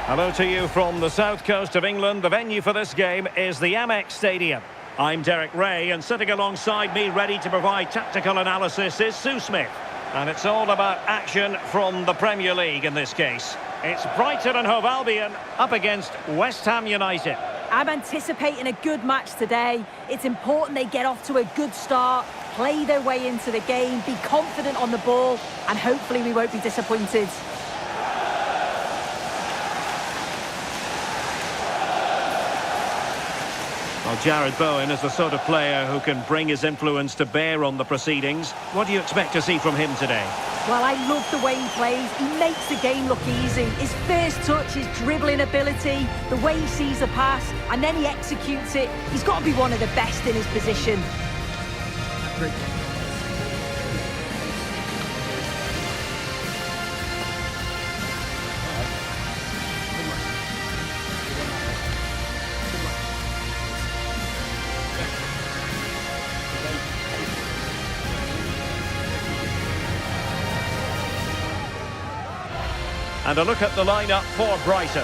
Hello to you from the south coast of England. The venue for this game is the Amex Stadium. I'm Derek Ray, and sitting alongside me ready to provide tactical analysis is Sue Smith. And it's all about action from the Premier League in this case. It's Brighton and Hove Albion up against West Ham United. I'm anticipating a good match today. It's important they get off to a good start, play their way into the game, be confident on the ball, and hopefully we won't be disappointed. Well, Jarrod Bowen is the sort of player who can bring his influence to bear on the proceedings. What do you expect to see from him today? Well, I love the way he plays. He makes the game look easy. His first touch, his dribbling ability, the way he sees a pass, and then he executes it. He's got to be one of the best in his position. And a look at the lineup for Brighton.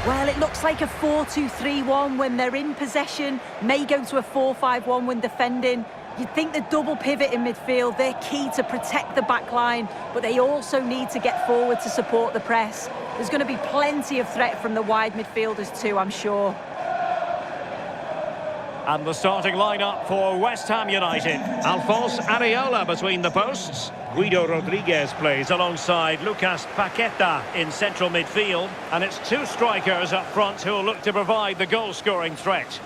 Well, it looks like a 4-2-3-1 when they're in possession. May go to a 4-5-1 when defending. You'd think the double pivot in midfield, they're key to protect the back line, but they also need to get forward to support the press. There's going to be plenty of threat from the wide midfielders too, I'm sure. And the starting lineup for West Ham United. Alphonse Areola between the posts. Guido Rodriguez plays alongside Lucas Paqueta in central midfield. And it's two strikers up front who will look to provide the goal-scoring threat.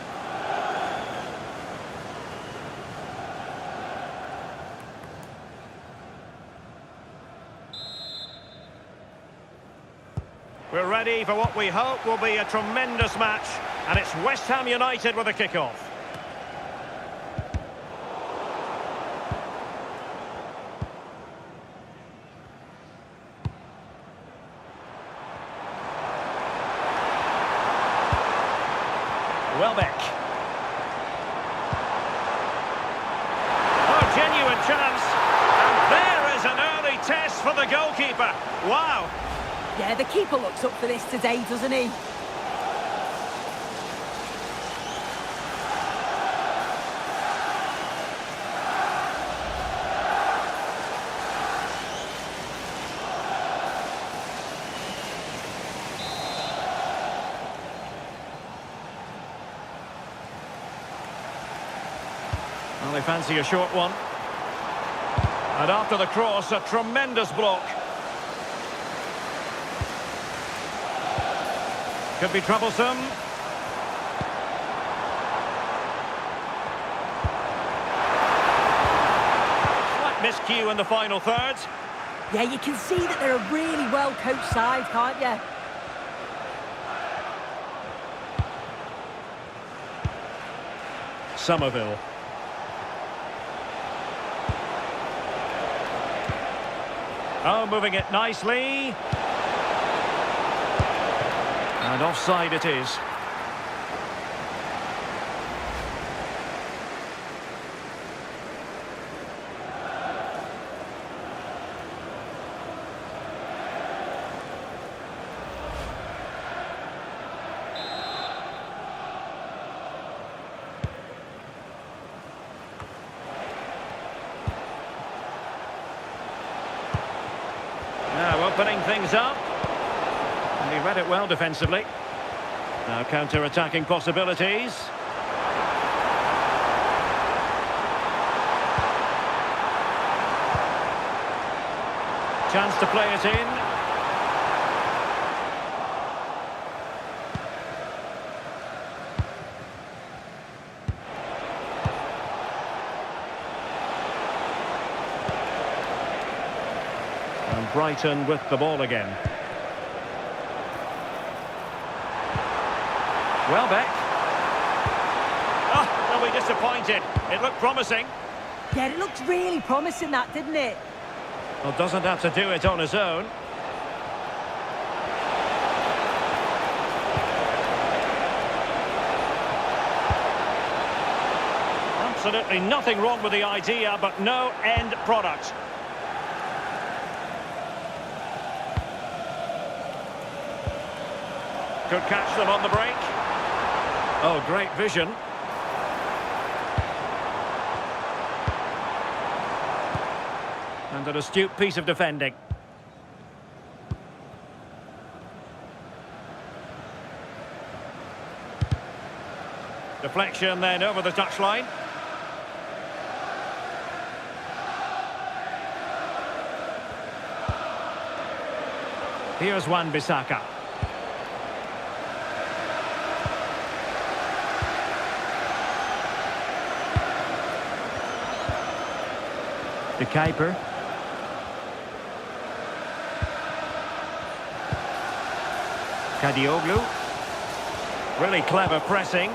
We're ready for what we hope will be a tremendous match. And it's West Ham United with a kick-off. Welbeck. Oh, genuine chance. And there is an early test for the goalkeeper. Wow. Yeah, the keeper looks up for this today, doesn't he? Well, they fancy a short one. And after the cross, a tremendous block. Could be troublesome. Slight miscue in the final third. Yeah, you can see that they're a really well-coached side, can't you? Somerville. Oh, moving it nicely. And offside it is. Now opening things up. And he read it well defensively. Now counter-attacking possibilities. Chance to play it in. And Brighton with the ball again. Welbeck. Oh, they'll be disappointed. It looked promising. Yeah, it looked really promising, that, didn't it? Well, doesn't have to do it on his own. Absolutely nothing wrong with the idea, but no end product. Could catch them on the break. Oh, great vision. And an astute piece of defending. Deflection then over the touchline. Here's Wan-Bissaka. The keeper. Kadioglu. Really clever pressing.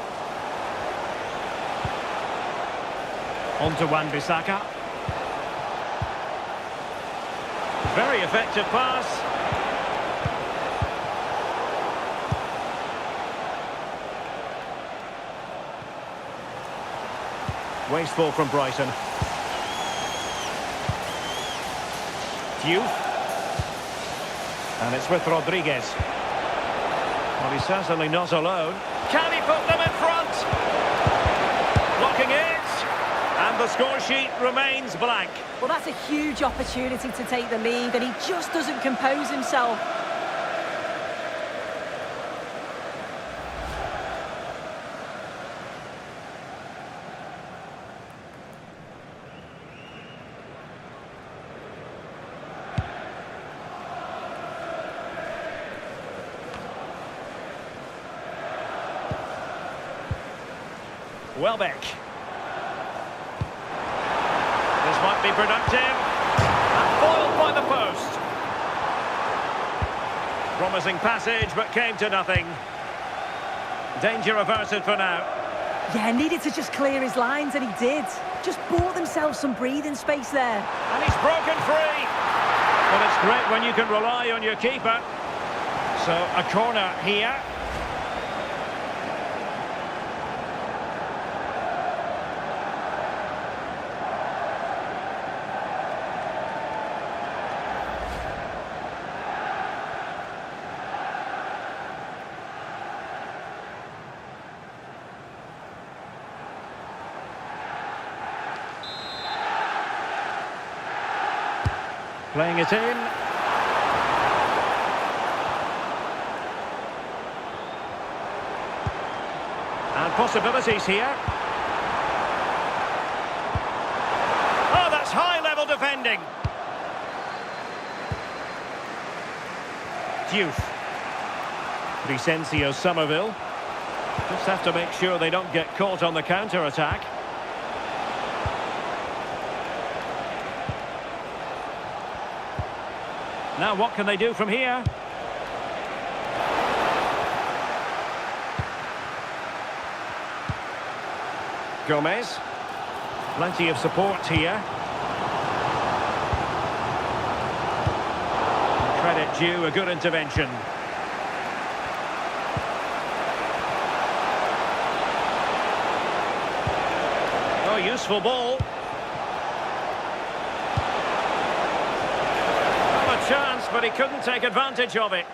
On to Wan-Bissaka. Very effective pass. Wasteful from Brighton. Diouf. And it's with Rodriguez. Well, he's certainly not alone. Can he put them in front? Blocking it. And the score sheet remains blank. Well, that's a huge opportunity to take the lead, and he just doesn't compose himself. Welbeck. This might be productive. And foiled by the post. Promising passage, but came to nothing. Danger averted for now. Yeah, needed to just clear his lines, and he did. Just bought themselves some breathing space there. And he's broken free. Well, it's great when you can rely on your keeper. So, a corner here. Playing it in. And possibilities here. Oh, that's high-level defending. Diouf. Vicencio Somerville. Just have to make sure they don't get caught on the counter-attack. Now what can they do from here? Gomez. Plenty of support here. Credit due, a good intervention. Oh, useful ball. Chance, but he couldn't take advantage of it.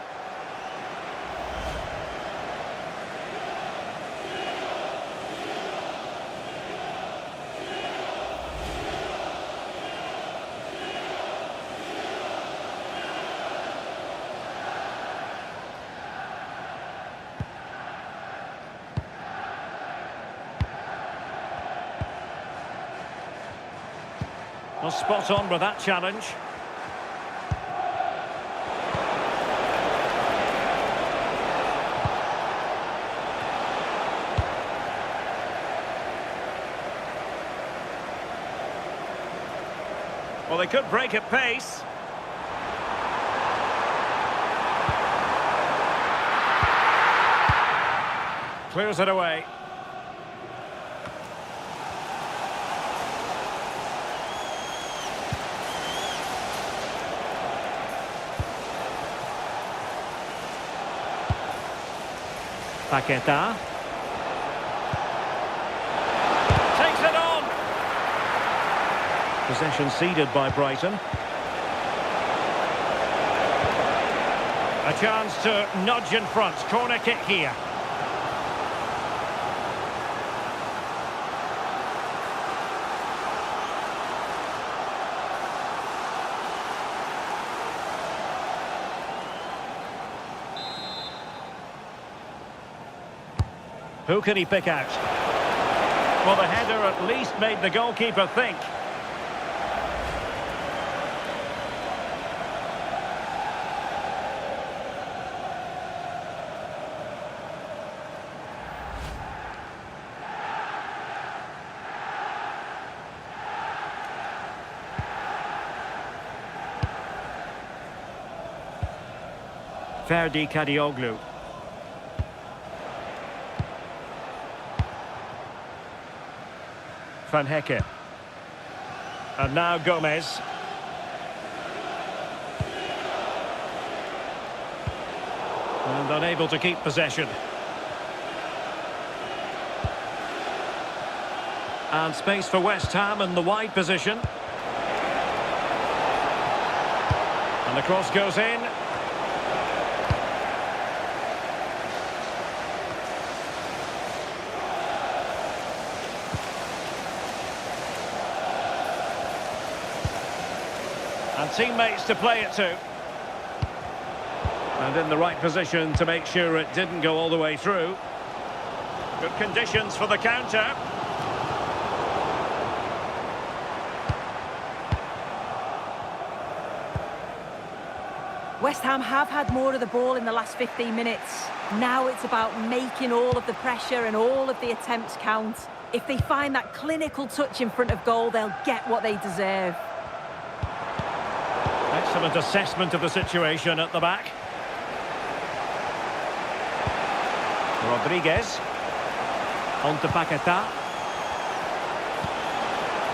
Well, spot on with that challenge. Well, they could break at pace. Clears it away. Paqueta. Takes it on. Possession ceded by Brighton. A chance to nudge in front. Corner kick here. Who can he pick out? Well, the header at least made the goalkeeper think. Ferdi Kadioglu. Van Hecke. And now Gomez. And unable to keep possession. And space for West Ham in the wide position. And the cross goes in. And teammates to play it to. And in the right position to make sure it didn't go all the way through. Good conditions for the counter. West Ham have had more of the ball in the last 15 minutes. Now it's about making all of the pressure and all of the attempts count. If they find that clinical touch in front of goal, they'll get what they deserve. Excellent assessment of the situation at the back. Rodriguez. On to Paquetá.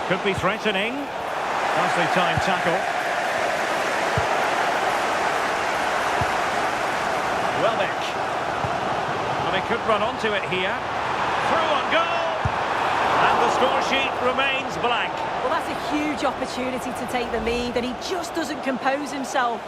Could be threatening. Nicely timed tackle. Welbeck. Well, he could run onto it here. Through on goal. And the score sheet remains blank. Well, that's a huge opportunity to take the lead, and he just doesn't compose himself.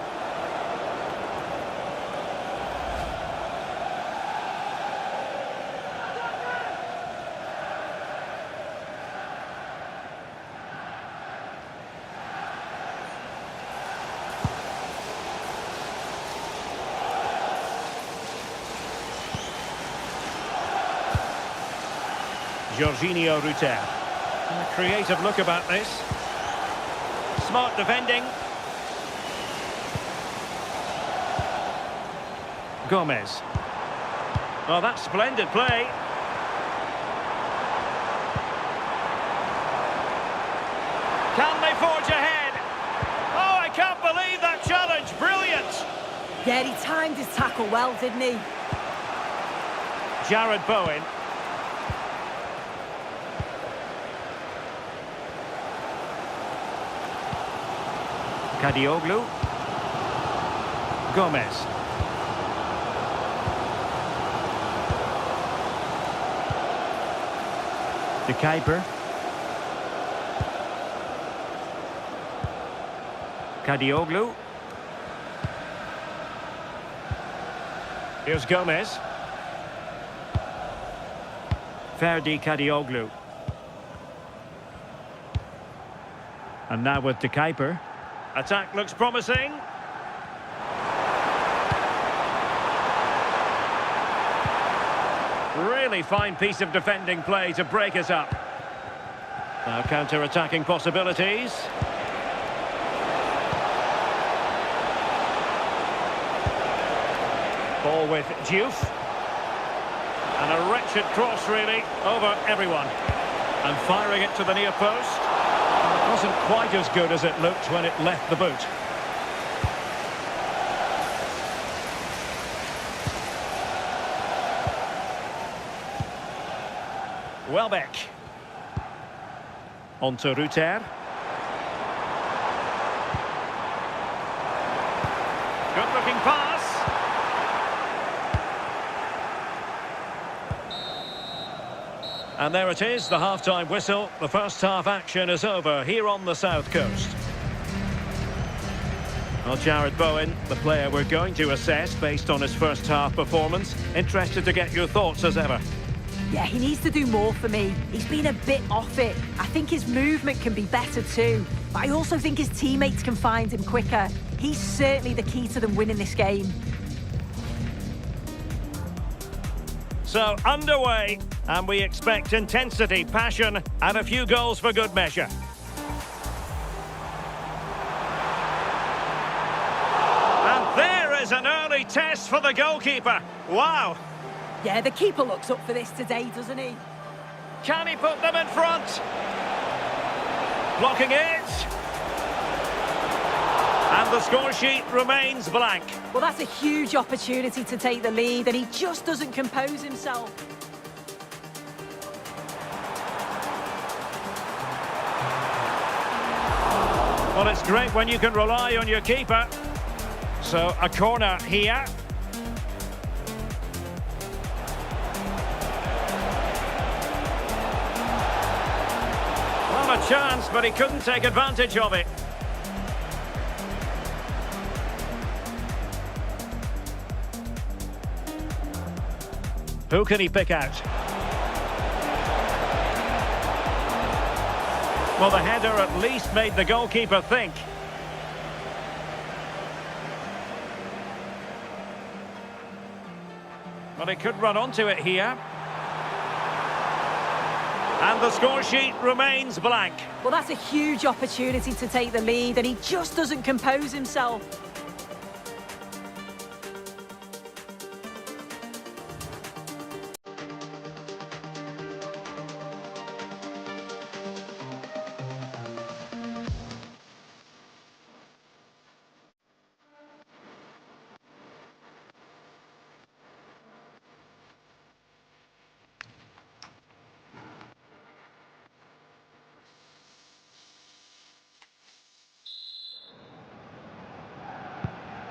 Jorginho Rutter. A creative look about this. Smart defending. Gomez. Oh, that's splendid play. Can they forge ahead? Oh, I can't believe that challenge. Brilliant. Yeah, he timed his tackle well, didn't he? Jared Bowen. Kadioglu. Gomez. De Kuiper. Kadioglu. Here's Gomez. Ferdi Kadioglu. And now with De Kuiper. Attack looks promising. Really fine piece of defending play to break us up. Now counter-attacking possibilities. Ball with Diouf. And a wretched cross, really, over everyone. And firing it to the near post. It wasn't quite as good as it looked when it left the boot. Welbeck. On to Rutter. Good-looking pass. And there it is, the half-time whistle. The first half action is over here on the South Coast. Well, Jared Bowen, the player we're going to assess based on his first half performance. Interested to get your thoughts as ever. Yeah, he needs to do more for me. He's been a bit off it. I think his movement can be better too. But I also think his teammates can find him quicker. He's certainly the key to them winning this game. So, underway, and we expect intensity, passion, and a few goals for good measure. And there is an early test for the goalkeeper. Wow! Yeah, the keeper looks up for this today, doesn't he? Can he put them in front? Blocking it. And the score sheet remains blank. Well, that's a huge opportunity to take the lead, and he just doesn't compose himself. Well, it's great when you can rely on your keeper. So, a corner here. Well, a chance, but he couldn't take advantage of it. Who can he pick out? Well, the header at least made the goalkeeper think. But he could run onto it here. And the score sheet remains blank. Well, that's a huge opportunity to take the lead, and he just doesn't compose himself.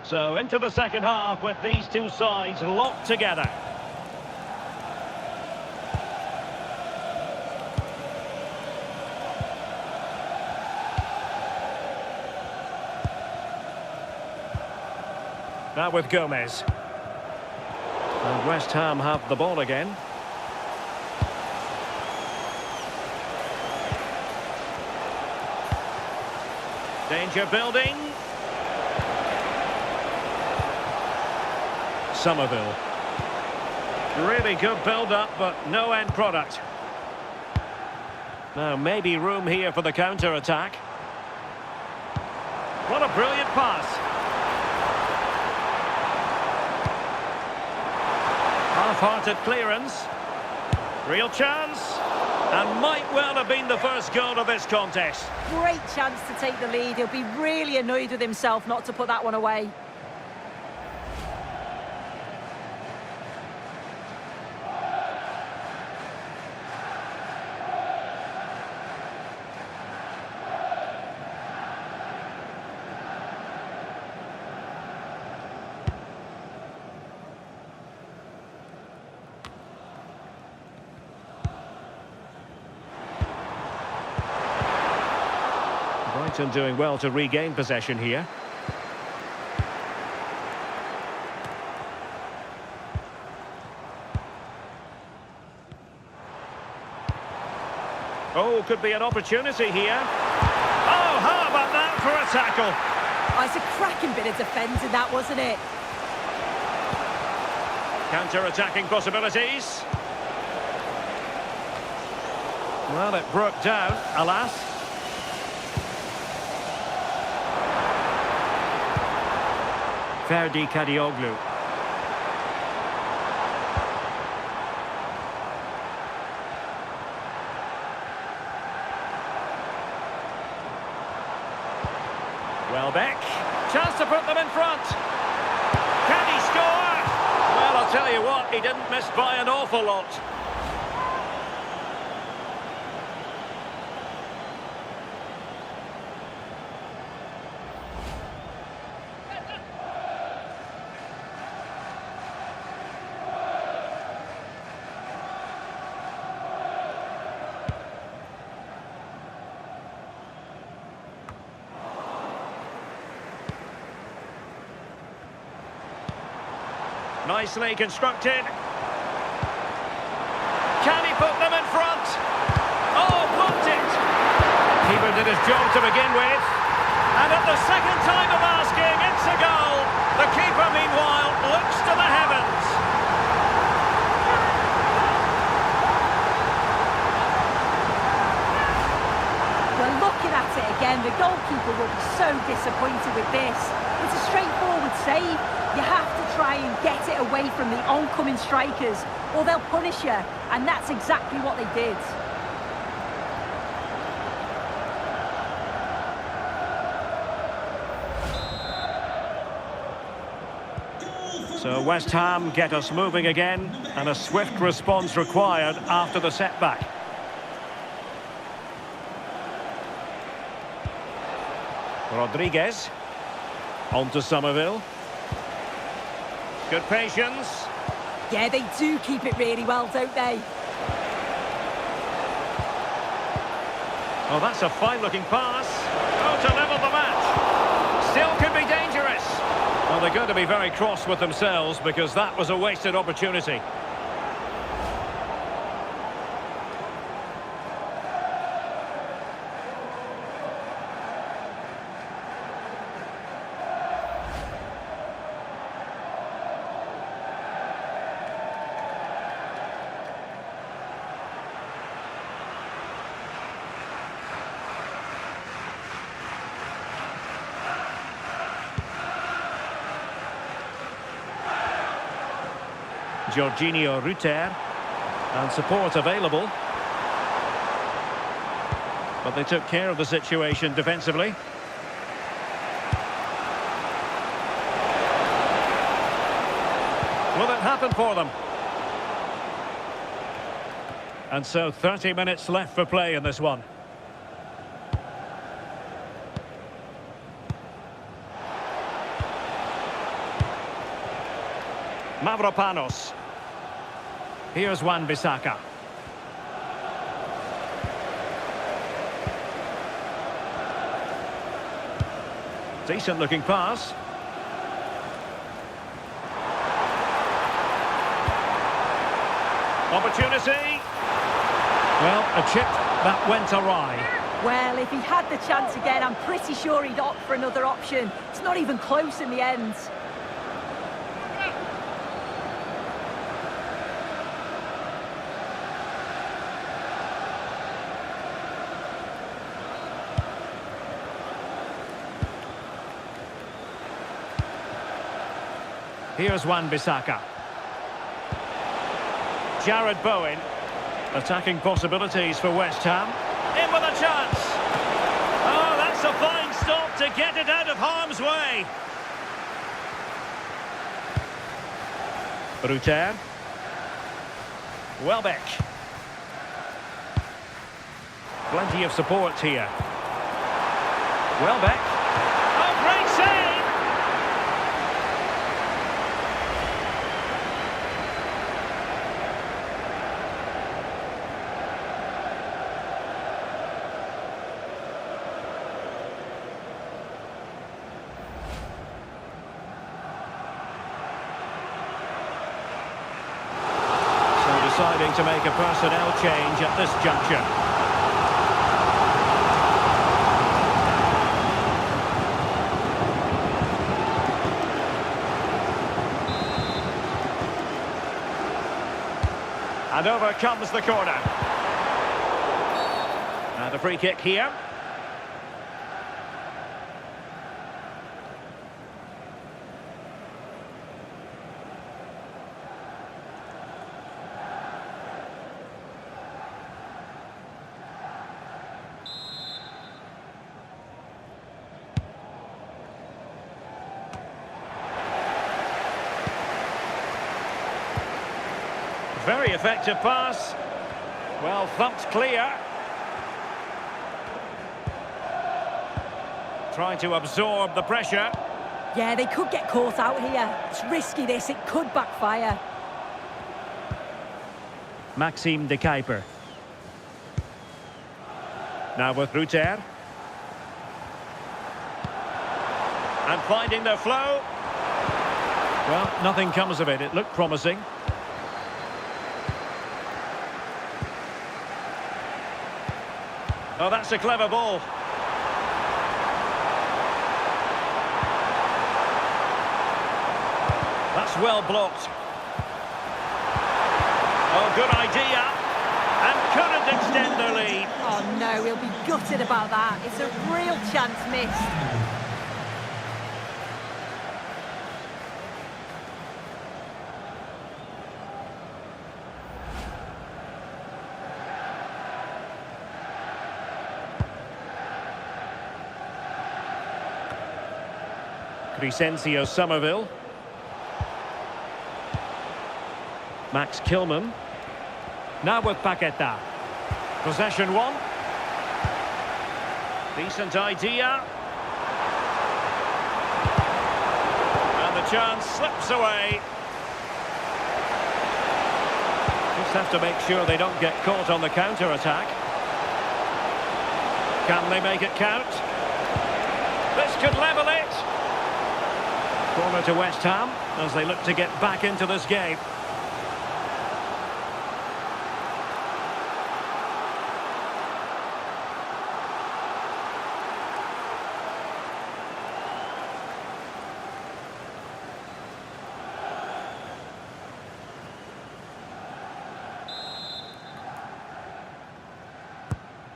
So into the second half with these two sides locked together. Now with Gomez. And West Ham have the ball again. Danger building. Somerville. Really good build-up, but no end product. Now, maybe room here for the counter-attack. What a brilliant pass. Half-hearted clearance. Real chance. And might well have been the first goal of this contest. Great chance to take the lead. He'll be really annoyed with himself not to put that one away. Brighton doing well to regain possession here. Oh, could be an opportunity here. Oh, how about that for a tackle? Oh, it's a cracking bit of defending, that, wasn't it? Counter-attacking possibilities. Well, it broke down, alas. Ferdi Kadioglu. Welbeck. Chance to put them in front. Can he score? Well, I'll tell you what, he didn't miss by an awful lot. Nicely constructed. Can he put them in front? Oh, blocked it! Keeper did his job to begin with. And at the second time of asking, it's a goal. The keeper, meanwhile, looks to the heavens. Well, looking at it again, the goalkeeper will be so disappointed with this. It's a straightforward save. You have to try and get it away from the oncoming strikers, or they'll punish you, and that's exactly what they did. So West Ham get us moving again, and a swift response required after the setback. Rodriguez. On to Somerville. Good patience. Yeah, they do keep it really well, don't they? Oh, that's a fine-looking pass. Oh, to level the match. Still could be dangerous. Well, they're going to be very cross with themselves because that was a wasted opportunity. Jorginho Rutter, and support available. But they took care of the situation defensively. Will it happen for them? And so 30 minutes left for play in this one. Mavropanos. Here's Wan-Bissaka. Decent looking pass. Opportunity. Well, a chip that went awry. Well, if he had the chance again, I'm pretty sure he'd opt for another option. It's not even close in the end. Here's Wan-Bissaka. Jared Bowen. Attacking possibilities for West Ham. In with a chance. Oh, that's a fine stop to get it out of harm's way. Rutter. Welbeck. Plenty of support here. Welbeck. Oh, great save! Deciding to make a personnel change at this juncture. And over comes the corner. And a free kick here. Very effective pass. Well, thumped clear. Trying to absorb the pressure. Yeah, they could get caught out here. It's risky this, it could backfire. Maxime de Kuiper. Now with Rutter. And finding the flow. Well, nothing comes of it. It looked promising. Oh, that's a clever ball. That's well blocked. Oh, good idea. And couldn't extend their lead. Oh, no, he'll be gutted about that. It's a real chance missed. Crescencio Somerville. Max Kilman. Now with Paqueta. Possession one. Decent idea. And the chance slips away. Just have to make sure they don't get caught on the counter-attack. Can they make it count? This could level it. Corner to West Ham as they look to get back into this game.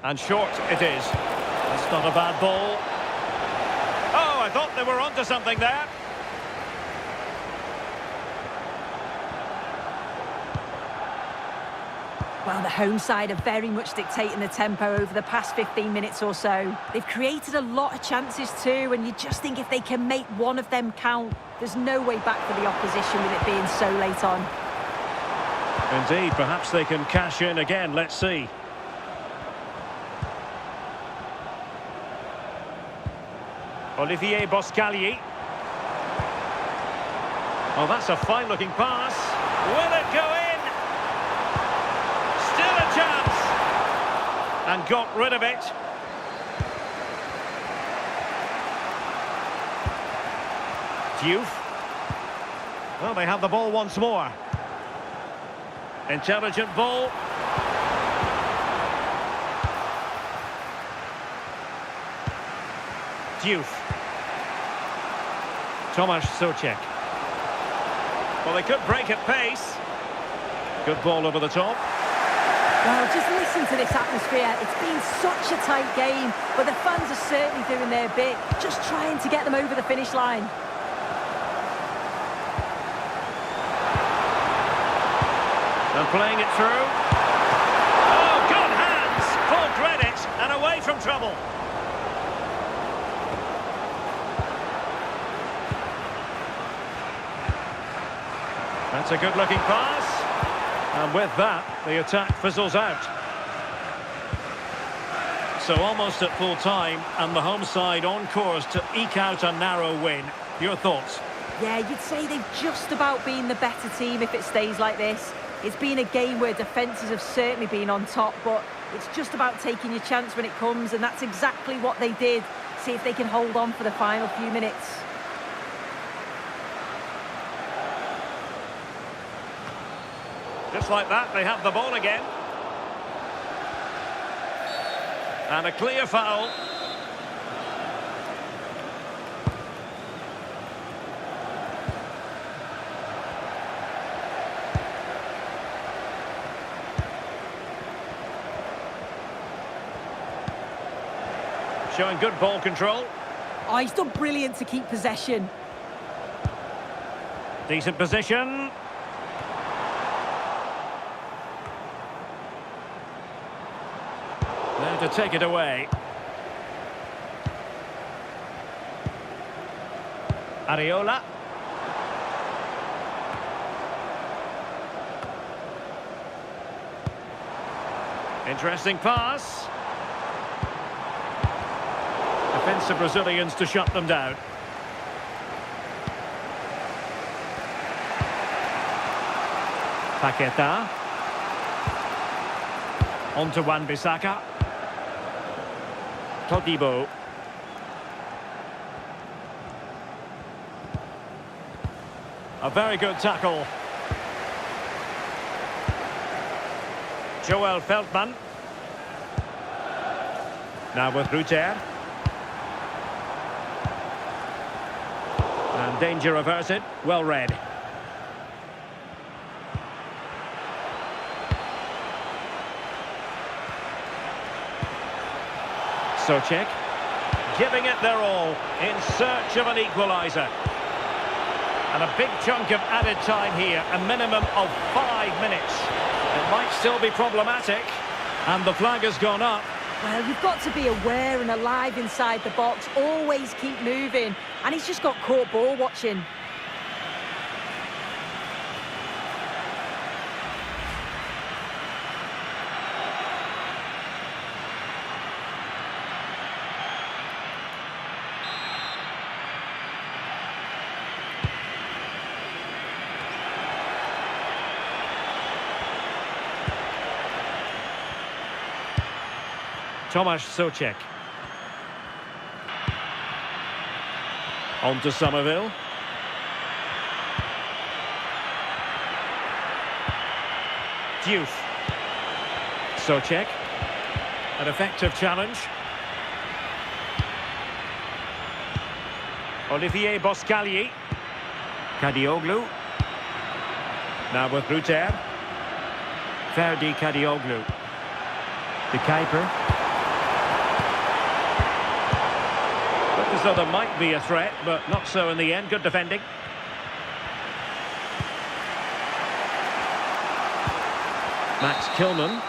And short it is. That's not a bad ball. Oh, I thought they were onto something there. Well, the home side are very much dictating the tempo over the past 15 minutes or so. They've created a lot of chances too, and you just think if they can make one of them count, there's no way back for the opposition with it being so late on. Indeed, perhaps they can cash in again. Let's see. Olivier Boscagli. Oh, that's a fine-looking pass. Will it go in? Still a chance. And got rid of it. Diouf. Well, they have the ball once more. Intelligent ball. Diouf. Tomasz Souček. Well, they could break at pace. Good ball over the top. Well, just listen to this atmosphere. It's been such a tight game, but the fans are certainly doing their bit, just trying to get them over the finish line. And playing it through. Oh, good hands! Full credit, and away from trouble. That's a good-looking pass. And with that, the attack fizzles out. So almost at full time, and the home side on course to eke out a narrow win. Your thoughts? Yeah, you'd say they've just about been the better team if it stays like this. It's been a game where defences have certainly been on top, but it's just about taking your chance when it comes, and that's exactly what they did. See if they can hold on for the final few minutes. Just like that, they have the ball again. And a clear foul. Showing good ball control. Oh, he's done brilliant to keep possession. Decent position. There to take it away. Areola. Interesting pass. Defensive Brazilians to shut them down. Paqueta. On to Wan-Bissaka. Todibo. A very good tackle. Joel Feldman. Now with Ruter. And danger averted. Well read. Souček. Giving it their all in search of an equaliser. And a big chunk of added time here, a minimum of 5 minutes. It might still be problematic, and the flag has gone up. Well, you've got to be aware and alive inside the box, always keep moving, and he's just got caught ball watching. Tomasz Souček. On to Somerville. Diouf. Souček. An effective challenge. Olivier Boscagli. Kadioglu. Now with Ruter. Ferdi Kadioglu. The keeper. As though there might be a threat, but not so in the end. Good defending. Max Kilman.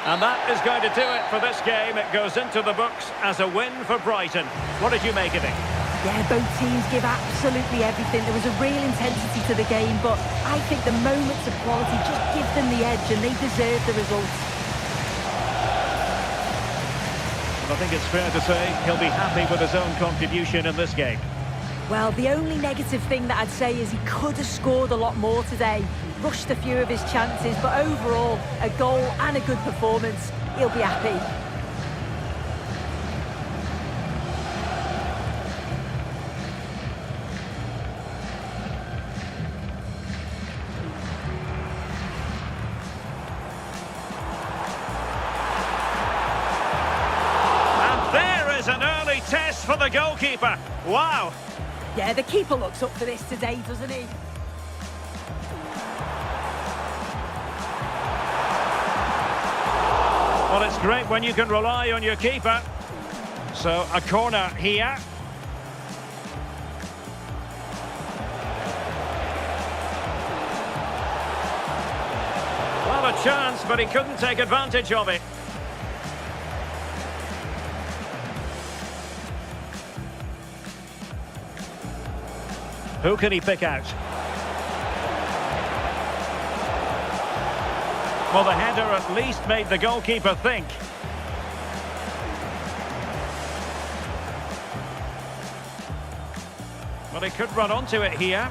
And that is going to do it for this game. It goes into the books as a win for Brighton. What did you make of it? Yeah, both teams give absolutely everything. There was a real intensity to the game, but I think the moments of quality just give them the edge and they deserve the results. I think it's fair to say he'll be happy with his own contribution in this game. Well, the only negative thing that I'd say is he could have scored a lot more today. Rushed a few of his chances, but overall, a goal and a good performance. He'll be happy. An early test for the goalkeeper. Wow. Yeah, the keeper looks up for this today, doesn't he? Well, it's great when you can rely on your keeper. So, a corner here. Well, a chance, but he couldn't take advantage of it. Who can he pick out? Well, the header at least made the goalkeeper think. But he could run onto it here.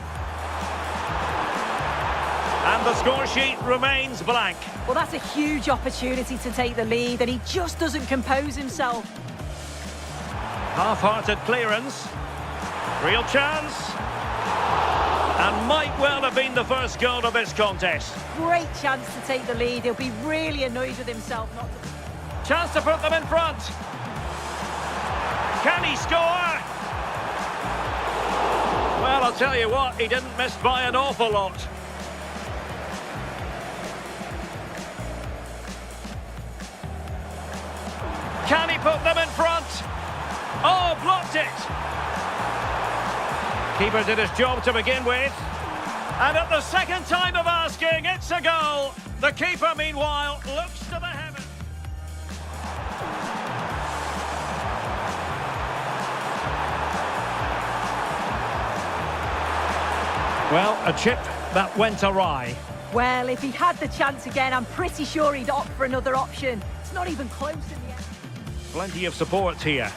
And the score sheet remains blank. Well, that's a huge opportunity to take the lead, and he just doesn't compose himself. Half-hearted clearance. Real chance. And might well have been the first goal of this contest. Great chance to take the lead. He'll be really annoyed with himself not to... Chance to put them in front. Can he score? Well, I'll tell you what, he didn't miss by an awful lot. Can he put them in front? Oh, blocked it. Keeper did his job to begin with. And at the second time of asking, it's a goal. The keeper, meanwhile, looks to the heavens. Well, a chip that went awry. Well, if he had the chance again, I'm pretty sure he'd opt for another option. It's not even close in the end. Plenty of support here.